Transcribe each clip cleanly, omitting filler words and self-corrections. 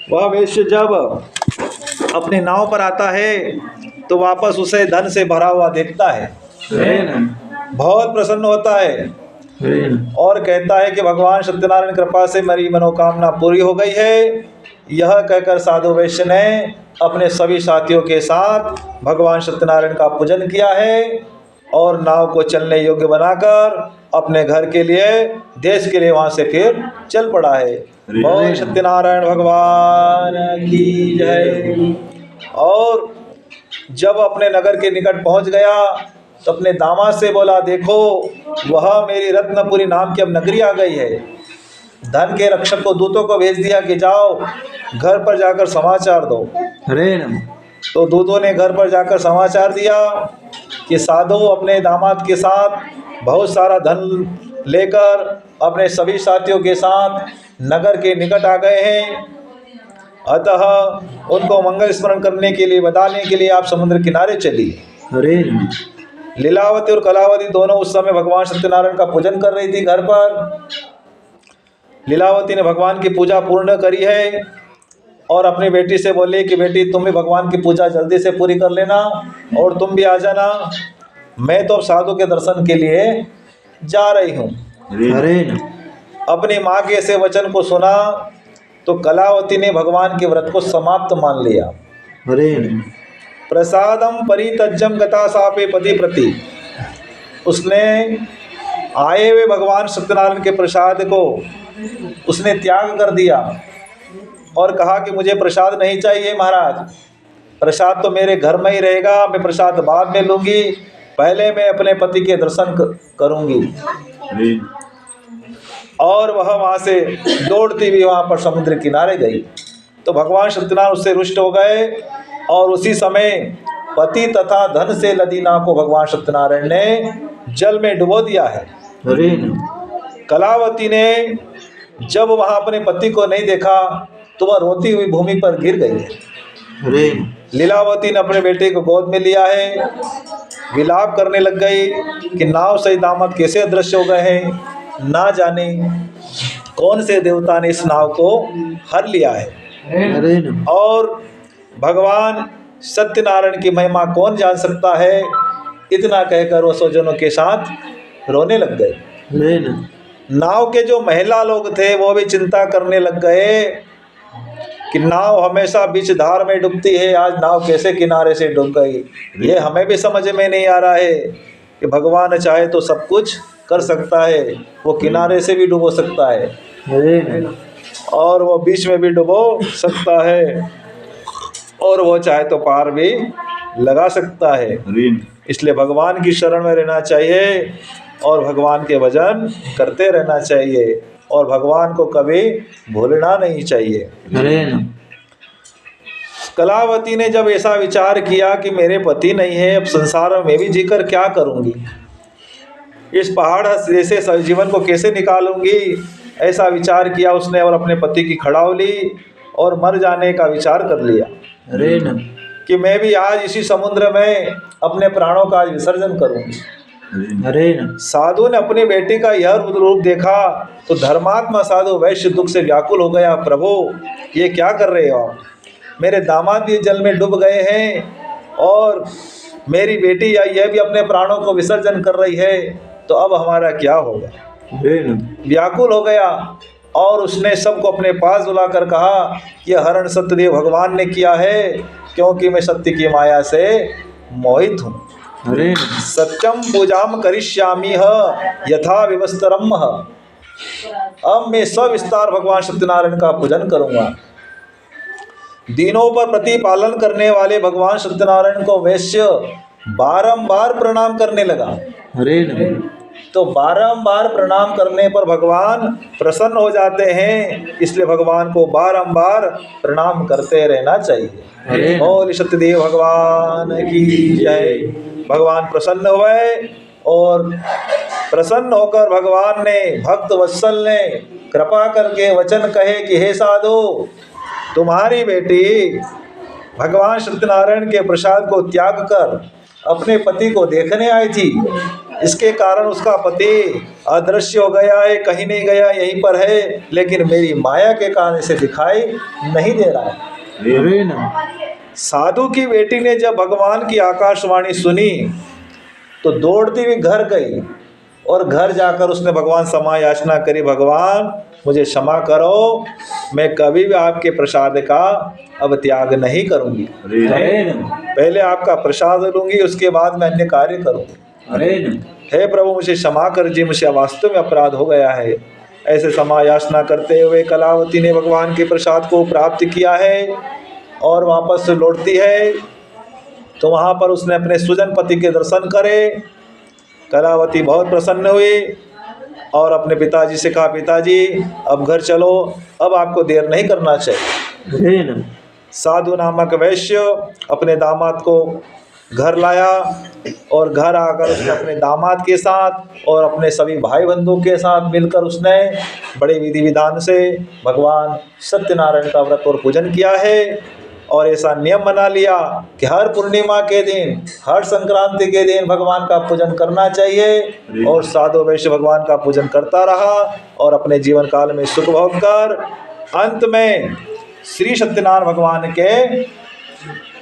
वह वेश्य जब अपनी नाव पर आता है तो वापस उसे धन से भरा हुआ देखता है, बहुत प्रसन्न होता है और कहता है कि भगवान सत्यनारायण कृपा से मेरी मनोकामना पूरी हो गई है। यह कहकर साधु वैश्य ने अपने सभी साथियों के साथ भगवान सत्यनारायण का पूजन किया है और नाव को चलने योग्य बनाकर अपने घर के लिए, देश के लिए वहां से फिर चल पड़ा है। बोल सत्यनारायण भगवान की जय। और जब अपने नगर के निकट पहुंच गया तो अपने दामाद से बोला, देखो वह मेरी रत्नपुरी नाम की अब नगरी आ गई है। धन के रक्षक को दूतों को भेज दिया कि जाओ घर पर जाकर समाचार दो। तो दूतों ने घर पर जाकर समाचार दिया कि साधु अपने दामाद के साथ बहुत सारा धन लेकर अपने सभी साथियों के साथ नगर के निकट आ गए हैं, अतः उनको मंगल स्मरण करने के लिए, बताने के लिए आप समुद्र किनारे चलिए। लीलावती और कलावती दोनों उस समय भगवान सत्यनारायण का पूजन कर रही थी घर पर। लीलावती ने भगवान की पूजा पूर्ण करी है और अपनी बेटी से बोली कि बेटी तुम भी भगवान की पूजा जल्दी से पूरी कर लेना और तुम भी आ जाना, मैं तो अब साधु के दर्शन के लिए जा रही हूँ। अपनी माँ के ऐसे वचन को सुना तो कलावती ने भगवान के व्रत को समाप्त मान लिया। प्रसादम परितज्जम गता सापे पति प्रति, उसने आए हुए भगवान सत्यनारायण के प्रसाद को उसने त्याग कर दिया और कहा कि मुझे प्रसाद नहीं चाहिए महाराज, प्रसाद तो मेरे घर में ही रहेगा, मैं प्रसाद बाद में लूँगी, पहले मैं अपने पति के दर्शन करूँगी। और वह वहाँ से दौड़ती हुई वहाँ पर समुद्र किनारे गई तो भगवान सत्यनारायण उससे रुष्ट हो गए और उसी समय पति तथा धन से लदी नाव को भगवान सत्यनारायण ने जल में डुबो दिया है। कलावती ने जब वहाँ अपने पति को नहीं देखा तो वह रोती हुई भूमि पर गिर गई है। लीलावती ने अपने बेटे को गोद में लिया है, विलाप करने लग गई कि नाव सहित दामाद कैसे अदृश्य हो गए हैं, ना जाने कौन से देवता ने इस नाव को हर लिया है और भगवान सत्यनारायण की महिमा कौन जान सकता है। इतना कहकर वो स्वजनों के साथ रोने लग गए। नाव के जो महिला लोग थे वो भी चिंता करने लग गए कि नाव हमेशा बीच धार में डूबती है, आज नाव कैसे किनारे से डूब गई। ये हमें भी समझ में नहीं आ रहा है कि भगवान चाहे तो सब कुछ कर सकता है, वो किनारे से भी डुबो सकता है और वो बीच में भी डुबो सकता है और वो चाहे तो पार भी लगा सकता है। इसलिए भगवान की शरण में रहना चाहिए और भगवान के भजन करते रहना चाहिए और भगवान को कभी भूलना नहीं चाहिए। कलावती ने जब ऐसा विचार किया कि मेरे पति नहीं है, अब संसार में मैं भी जीकर क्या करूँगी, इस पहाड़ जैसे जीवन को कैसे निकालूंगी, ऐसा विचार किया उसने और अपने पति की खड़ावली और मर जाने का विचार कर लिया कि मैं भी आज इसी समुद्र में अपने प्राणों का विसर्जन करूंगी। साधु ने अपनी बेटी का यह रूप देखा तो धर्मात्मा साधु वैश्य दुख से व्याकुल हो गया, प्रभु ये क्या कर रहे हो आप, मेरे दामाद भी जल में डूब गए हैं और मेरी बेटी या यह भी अपने प्राणों को विसर्जन कर रही है, तो अब हमारा क्या होगा। व्याकुल हो गया और उसने सबको अपने पास बुलाकर कहा कि हरण सत्यदेव भगवान ने किया है, क्योंकि मैं सत्य की माया से मोहित हूँ। सत्यम पूजाम करिष्यामि यथा विवस्तरम, अब मैं सविस्तार भगवान सत्यनारायण का पूजन करूँगा। दिनों पर प्रतिपालन करने वाले भगवान सत्यनारायण को वैश्य बारंबार प्रणाम करने लगा। तो बारंबार प्रणाम करने पर भगवान प्रसन्न हो जाते हैं, इसलिए भगवान को बारंबार प्रणाम करते रहना चाहिए। बोल सत्यदेव भगवान की जय। भगवान प्रसन्न हुए और प्रसन्न होकर भगवान ने, भक्त वत्सल ने कृपा करके वचन कहे कि हे साधु, तुम्हारी बेटी भगवान सत्यनारायण के प्रसाद को त्याग कर अपने पति को देखने आई थी, इसके कारण उसका पति अदृश्य हो गया है, कहीं नहीं गया, यहीं पर है, लेकिन मेरी माया के कारण इसे दिखाई नहीं दे रहा है। साधु की बेटी ने जब भगवान की आकाशवाणी सुनी तो दौड़ती हुई घर गई और घर जाकर उसने भगवान क्षमा याचना करी, भगवान मुझे क्षमा करो, मैं कभी भी आपके प्रसाद का अब त्याग नहीं करूंगी, पहले आपका प्रसाद लूंगी, उसके बाद मैं अन्य कार्य करूंगी। हे प्रभु मुझे क्षमा कर जी, मुझे वास्तव में अपराध हो गया है। ऐसे क्षमा याचना करते हुए कलावती ने भगवान के प्रसाद को प्राप्त किया है और वापस लौटती है तो वहाँ पर उसने अपने सुजन पति के दर्शन करे। कलावती बहुत प्रसन्न हुई और अपने पिताजी से कहा, पिताजी अब घर चलो, अब आपको देर नहीं करना चाहिए। साधु नामक वैश्य अपने दामाद को घर लाया और घर आकर उसने अपने दामाद के साथ और अपने सभी भाई बंधुओं के साथ मिलकर उसने बड़े विधि विधान से भगवान सत्यनारायण का व्रत और पूजन किया है। और ऐसा नियम बना लिया कि हर पूर्णिमा के दिन, हर संक्रांति के दिन भगवान का पूजन करना चाहिए। और साधु वैश्य भगवान का पूजन करता रहा और अपने जीवन काल में सुख भोग कर अंत में श्री सत्यनारायण भगवान के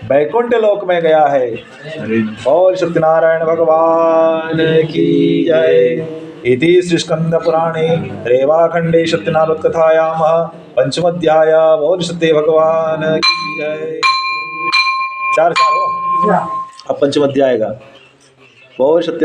वैकुंठ लोक में गया है। और सत्यनारायण भगवान की जय। इति श्री स्कंद पुराणे रेवाखंडे सत्यनारायण कथायां पंचमोध्याय। बोल सत्य भगवान की जय। 4 हो अब पंचम अध्याय का। बोल सत्य।